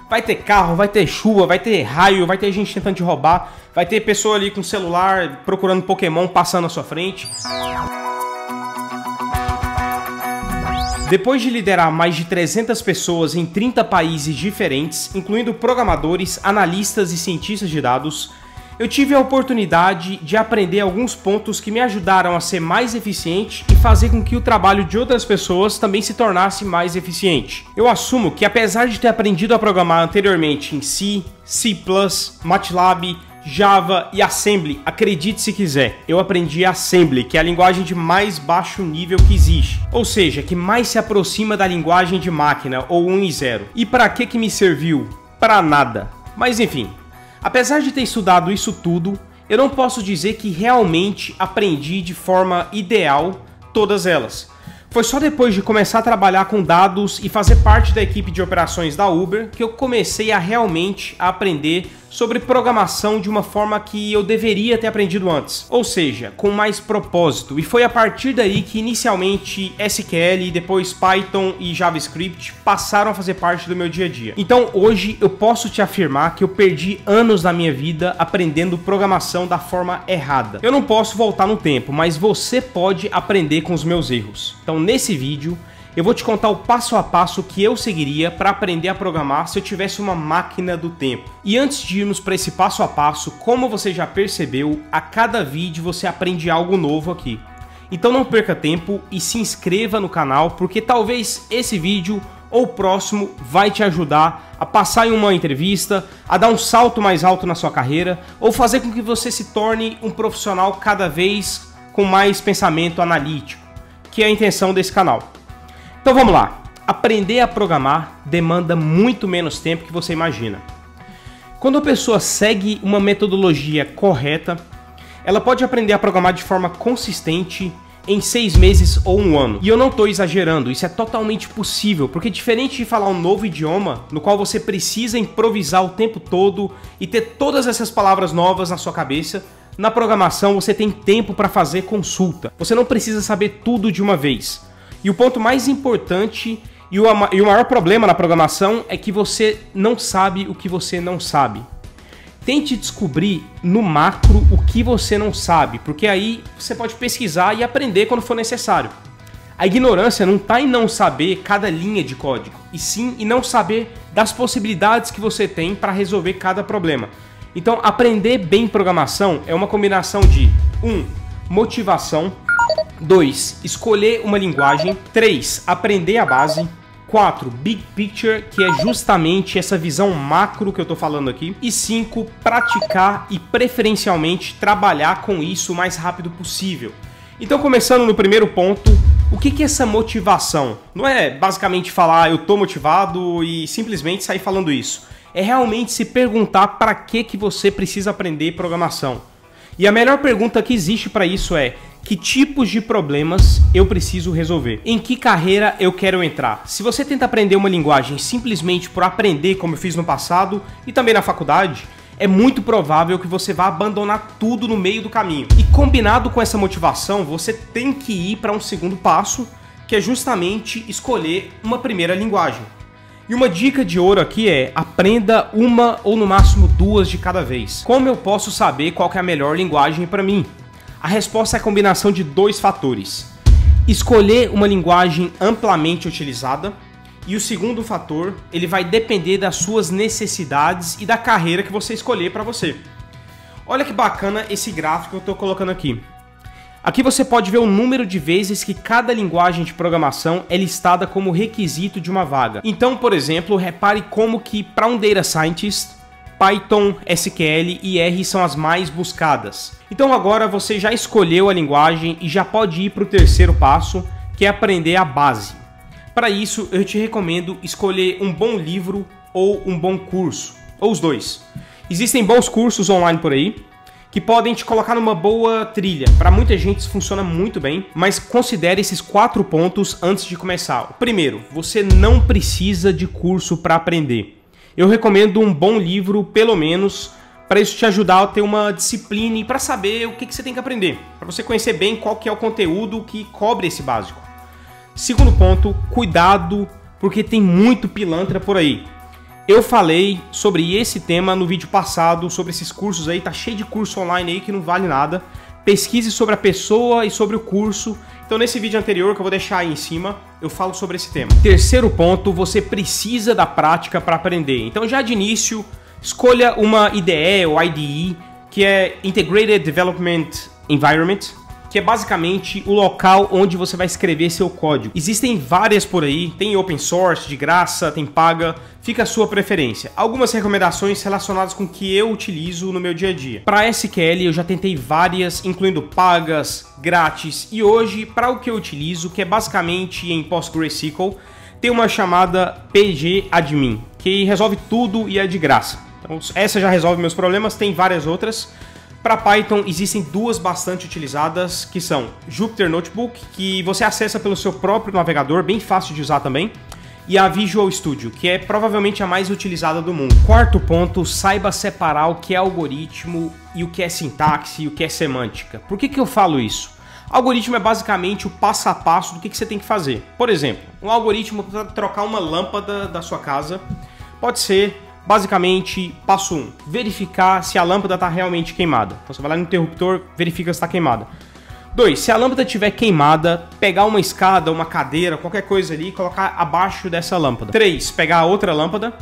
Vai ter carro, vai ter chuva, vai ter raio, vai ter gente tentando te roubar, vai ter pessoa ali com celular procurando Pokémon passando na sua frente. Depois de liderar mais de 300 pessoas em 30 países diferentes, incluindo programadores, analistas e cientistas de dados, eu tive a oportunidade de aprender alguns pontos que me ajudaram a ser mais eficiente e fazer com que o trabalho de outras pessoas também se tornasse mais eficiente. Eu assumo que, apesar de ter aprendido a programar anteriormente em C, C++, MATLAB, Java e Assembly, acredite se quiser, eu aprendi Assembly, que é a linguagem de mais baixo nível que existe, ou seja, que mais se aproxima da linguagem de máquina, ou 1 e 0. E para que me serviu? Para nada. Mas enfim, apesar de ter estudado isso tudo, eu não posso dizer que realmente aprendi de forma ideal todas elas. Foi só depois de começar a trabalhar com dados e fazer parte da equipe de operações da Uber que eu comecei a realmente aprender sobre programação de uma forma que eu deveria ter aprendido antes, ou seja, com mais propósito. E foi a partir daí que inicialmente SQL e depois Python e JavaScript passaram a fazer parte do meu dia a dia. Então hoje eu posso te afirmar que eu perdi anos da minha vida aprendendo programação da forma errada. Eu não posso voltar no tempo, mas você pode aprender com os meus erros. Então nesse vídeo eu vou te contar o passo a passo que eu seguiria para aprender a programar se eu tivesse uma máquina do tempo. E antes de irmos para esse passo a passo, como você já percebeu, a cada vídeo você aprende algo novo aqui. Então não perca tempo e se inscreva no canal, porque talvez esse vídeo ou o próximo vai te ajudar a passar em uma entrevista, a dar um salto mais alto na sua carreira, ou fazer com que você se torne um profissional cada vez com mais pensamento analítico, que é a intenção desse canal. Então vamos lá, aprender a programar demanda muito menos tempo que você imagina. Quando a pessoa segue uma metodologia correta, ela pode aprender a programar de forma consistente em 6 meses ou 1 ano. E eu não estou exagerando, isso é totalmente possível, porque diferente de falar um novo idioma, no qual você precisa improvisar o tempo todo e ter todas essas palavras novas na sua cabeça, na programação você tem tempo para fazer consulta. Você não precisa saber tudo de uma vez. E o ponto mais importante e o maior problema na programação é que você não sabe o que você não sabe. Tente descobrir no macro o que você não sabe, porque aí você pode pesquisar e aprender quando for necessário. A ignorância não está em não saber cada linha de código, e sim em não saber das possibilidades que você tem para resolver cada problema. Então, aprender bem programação é uma combinação de 1. Motivação, 2. Escolher uma linguagem, 3. Aprender a base, 4. Big Picture, que é justamente essa visão macro que eu tô falando aqui, e 5. Praticar e preferencialmente trabalhar com isso o mais rápido possível. Então, começando no primeiro ponto, o que é essa motivação? Não é basicamente falar eu tô motivado e simplesmente sair falando isso. É realmente se perguntar para que você precisa aprender programação. E a melhor pergunta que existe para isso é: que tipos de problemas eu preciso resolver? Em que carreira eu quero entrar? Se você tenta aprender uma linguagem simplesmente por aprender, como eu fiz no passado e também na faculdade, é muito provável que você vá abandonar tudo no meio do caminho. E combinado com essa motivação, você tem que ir para um segundo passo, que é justamente escolher uma primeira linguagem. E uma dica de ouro aqui é: aprenda uma ou no máximo 2 de cada vez. Como eu posso saber qual que é a melhor linguagem para mim? A resposta é a combinação de 2 fatores. Escolher uma linguagem amplamente utilizada, e o segundo fator, ele vai depender das suas necessidades e da carreira que você escolher para você. Olha que bacana esse gráfico que eu estou colocando aqui. Aqui você pode ver o número de vezes que cada linguagem de programação é listada como requisito de uma vaga. Então, por exemplo, repare como que para um Data Scientist, Python, SQL e R são as mais buscadas. Então agora você já escolheu a linguagem e já pode ir para o terceiro passo, que é aprender a base. Para isso, eu te recomendo escolher um bom livro ou um bom curso, ou os dois. Existem bons cursos online por aí, que podem te colocar numa boa trilha. Para muita gente isso funciona muito bem, mas considere esses 4 pontos antes de começar. Primeiro, você não precisa de curso para aprender. Eu recomendo um bom livro, pelo menos, para isso te ajudar a ter uma disciplina e para saber o que você tem que aprender, para você conhecer bem qual que é o conteúdo que cobre esse básico. Segundo ponto, cuidado, porque tem muito pilantra por aí. Eu falei sobre esse tema no vídeo passado, sobre esses cursos aí, tá cheio de curso online aí que não vale nada. Pesquise sobre a pessoa e sobre o curso. Então nesse vídeo anterior, que eu vou deixar aí em cima, eu falo sobre esse tema. Terceiro ponto, você precisa da prática para aprender. Então já de início, escolha uma IDE ou IDE, que é Integrated Development Environment, que é basicamente o local onde você vai escrever seu código. Existem várias por aí, tem open source, de graça, tem paga, fica a sua preferência. Algumas recomendações relacionadas com o que eu utilizo no meu dia a dia. Para SQL eu já tentei várias, incluindo pagas, grátis, e hoje para o que eu utilizo, que é basicamente em PostgreSQL, tem uma chamada pgadmin, que resolve tudo e é de graça. Então, essa já resolve meus problemas, tem várias outras. Para Python existem duas bastante utilizadas, que são Jupyter Notebook, que você acessa pelo seu próprio navegador, bem fácil de usar também, e a Visual Studio, que é provavelmente a mais utilizada do mundo. Quarto ponto, saiba separar o que é algoritmo e o que é sintaxe e o que é semântica. Por que eu falo isso? Algoritmo é basicamente o passo a passo do que você tem que fazer. Por exemplo, um algoritmo para trocar uma lâmpada da sua casa pode ser basicamente, passo 1, verificar se a lâmpada está realmente queimada. Então você vai lá no interruptor, verifica se está queimada. 2, se a lâmpada estiver queimada, pegar uma escada, uma cadeira, qualquer coisa ali e colocar abaixo dessa lâmpada. 3, pegar a outra lâmpada.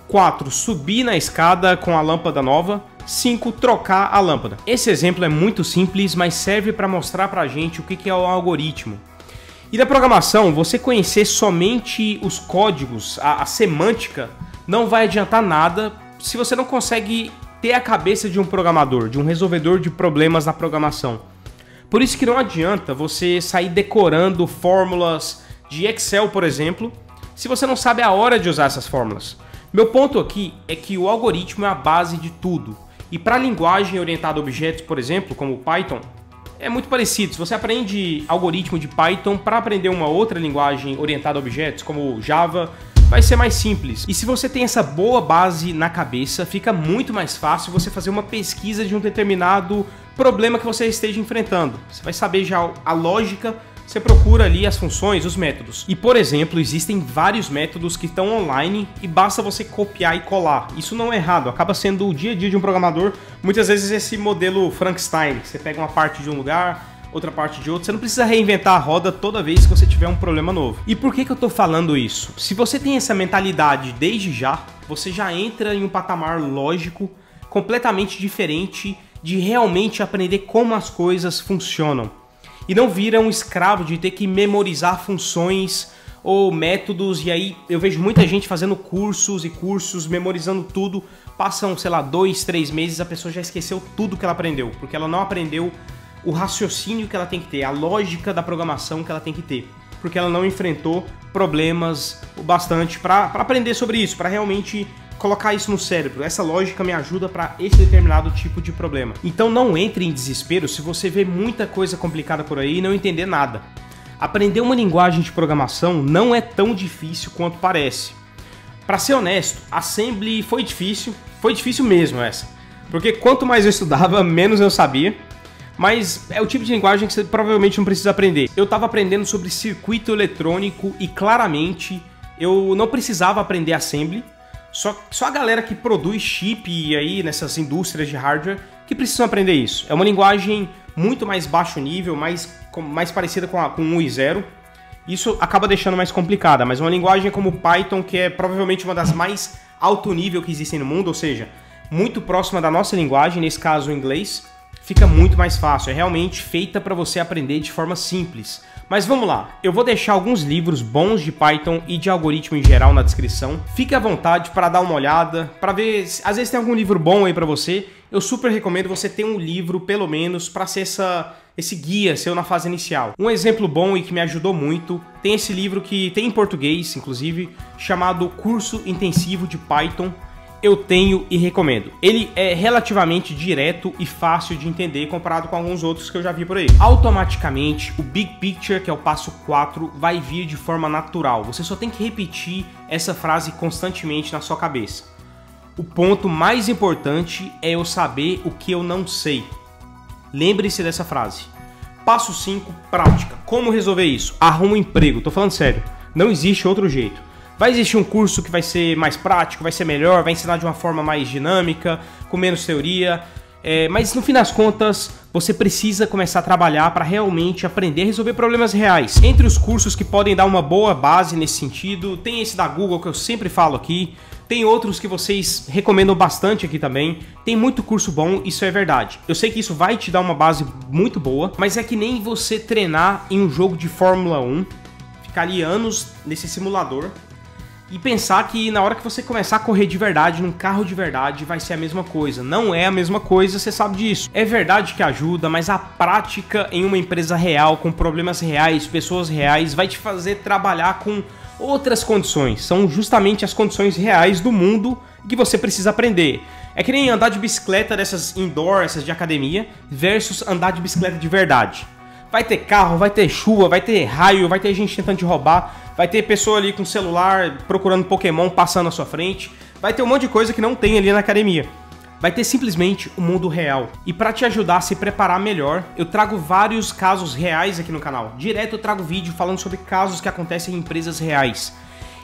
4, subir na escada com a lâmpada nova. 5, trocar a lâmpada. Esse exemplo é muito simples, mas serve para mostrar para a gente o que é o algoritmo. E da programação, você conhecer somente os códigos, a semântica, não vai adiantar nada se você não consegue ter a cabeça de um programador, de um resolvedor de problemas na programação. Por isso que não adianta você sair decorando fórmulas de Excel, por exemplo, se você não sabe a hora de usar essas fórmulas. Meu ponto aqui é que o algoritmo é a base de tudo. E para linguagem orientada a objetos, por exemplo, como o Python, é muito parecido. Se você aprende algoritmo de Python para aprender uma outra linguagem orientada a objetos, como Java, vai ser mais simples. E se você tem essa boa base na cabeça, fica muito mais fácil você fazer uma pesquisa de um determinado problema que você esteja enfrentando. Você vai saber já a lógica, você procura ali as funções, os métodos. E, por exemplo, existem vários métodos que estão online e basta você copiar e colar. Isso não é errado, acaba sendo o dia a dia de um programador. Muitas vezes esse modelo Frankenstein, você pega uma parte de um lugar, outra parte de outro, você não precisa reinventar a roda toda vez que você tiver um problema novo. E por que eu tô falando isso? Se você tem essa mentalidade desde já, você já entra em um patamar lógico completamente diferente de realmente aprender como as coisas funcionam. E não vira um escravo de ter que memorizar funções ou métodos, e aí eu vejo muita gente fazendo cursos e cursos, memorizando tudo, passam, sei lá, 2, 3 meses, a pessoa já esqueceu tudo que ela aprendeu, porque ela não aprendeu o raciocínio que ela tem que ter, a lógica da programação que ela tem que ter, porque ela não enfrentou problemas o bastante para aprender sobre isso, para realmente colocar isso no cérebro. Essa lógica me ajuda para esse determinado tipo de problema. Então não entre em desespero se você vê muita coisa complicada por aí e não entender nada. Aprender uma linguagem de programação não é tão difícil quanto parece. Para ser honesto, Assembly foi difícil mesmo essa, porque quanto mais eu estudava, menos eu sabia. Mas é o tipo de linguagem que você provavelmente não precisa aprender. Eu estava aprendendo sobre circuito eletrônico e claramente eu não precisava aprender Assembly. Só a galera que produz chip e aí nessas indústrias de hardware que precisam aprender isso. É uma linguagem muito mais baixo nível, mais parecida com 1 e 0. Isso acaba deixando mais complicada, mas uma linguagem como Python, que é provavelmente uma das mais alto nível que existem no mundo, ou seja, muito próxima da nossa linguagem, nesse caso o inglês, fica muito mais fácil, é realmente feita para você aprender de forma simples. Mas vamos lá, eu vou deixar alguns livros bons de Python e de algoritmo em geral na descrição. Fique à vontade para dar uma olhada, para ver, às vezes tem algum livro bom aí para você. Eu super recomendo você ter um livro, pelo menos, para ser esse guia seu na fase inicial. Um exemplo bom e que me ajudou muito, tem esse livro que tem em português, inclusive, chamado Curso Intensivo de Python. Eu tenho e recomendo. Ele é relativamente direto e fácil de entender comparado com alguns outros que eu já vi por aí. Automaticamente, o Big Picture, que é o passo 4, vai vir de forma natural. Você só tem que repetir essa frase constantemente na sua cabeça. O ponto mais importante é eu saber o que eu não sei. Lembre-se dessa frase. Passo 5, prática. Como resolver isso? Arruma um emprego. Tô falando sério. Não existe outro jeito. Vai existir um curso que vai ser mais prático, vai ser melhor, vai ensinar de uma forma mais dinâmica, com menos teoria. Mas no fim das contas, você precisa começar a trabalhar para realmente aprender a resolver problemas reais. Entre os cursos que podem dar uma boa base nesse sentido, tem esse da Google que eu sempre falo aqui, tem outros que vocês recomendam bastante aqui também, tem muito curso bom, isso é verdade. Eu sei que isso vai te dar uma base muito boa, mas é que nem você treinar em um jogo de Fórmula 1, ficar ali anos nesse simulador, e pensar que na hora que você começar a correr de verdade, num carro de verdade, vai ser a mesma coisa. Não é a mesma coisa, você sabe disso. É verdade que ajuda, mas a prática em uma empresa real, com problemas reais, pessoas reais, vai te fazer trabalhar com outras condições. São justamente as condições reais do mundo que você precisa aprender. É que nem andar de bicicleta dessas indoor, essas de academia, versus andar de bicicleta de verdade. Vai ter carro, vai ter chuva, vai ter raio, vai ter gente tentando te roubar, vai ter pessoa ali com celular procurando Pokémon passando à sua frente, vai ter um monte de coisa que não tem ali na academia. Vai ter simplesmente o mundo real. E para te ajudar a se preparar melhor, eu trago vários casos reais aqui no canal. Direto eu trago vídeo falando sobre casos que acontecem em empresas reais.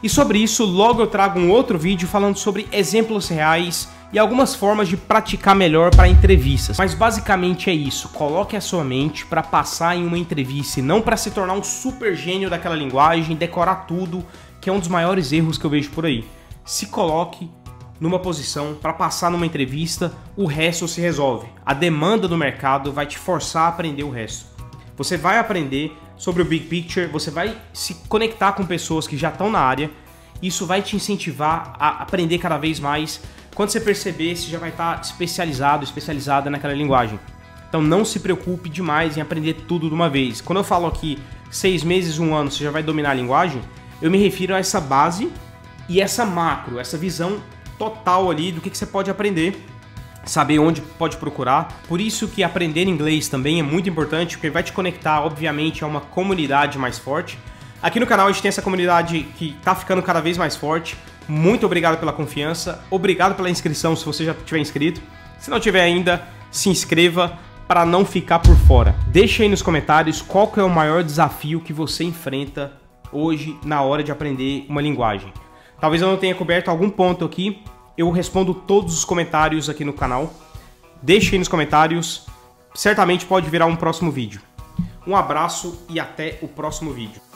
E sobre isso, logo eu trago um outro vídeo falando sobre exemplos reais e algumas formas de praticar melhor para entrevistas. Mas basicamente é isso, coloque a sua mente para passar em uma entrevista e não para se tornar um super gênio daquela linguagem, decorar tudo, que é um dos maiores erros que eu vejo por aí. Se coloque numa posição para passar numa entrevista, o resto se resolve. A demanda do mercado vai te forçar a aprender o resto. Você vai aprender sobre o Big Picture, você vai se conectar com pessoas que já estão na área, isso vai te incentivar a aprender cada vez mais. Quando você perceber, você já vai estar especializada naquela linguagem. Então não se preocupe demais em aprender tudo de uma vez. Quando eu falo aqui 6 meses, 1 ano, você já vai dominar a linguagem, eu me refiro a essa base e essa macro, essa visão total ali do que você pode aprender, saber onde pode procurar. Por isso que aprender inglês também é muito importante, porque vai te conectar, obviamente, a uma comunidade mais forte. Aqui no canal a gente tem essa comunidade que está ficando cada vez mais forte. Muito obrigado pela confiança, obrigado pela inscrição se você já tiver inscrito. Se não tiver ainda, se inscreva para não ficar por fora. Deixa aí nos comentários qual que é o maior desafio que você enfrenta hoje na hora de aprender uma linguagem. Talvez eu não tenha coberto algum ponto aqui, eu respondo todos os comentários aqui no canal. Deixa aí nos comentários, certamente pode virar um próximo vídeo. Um abraço e até o próximo vídeo.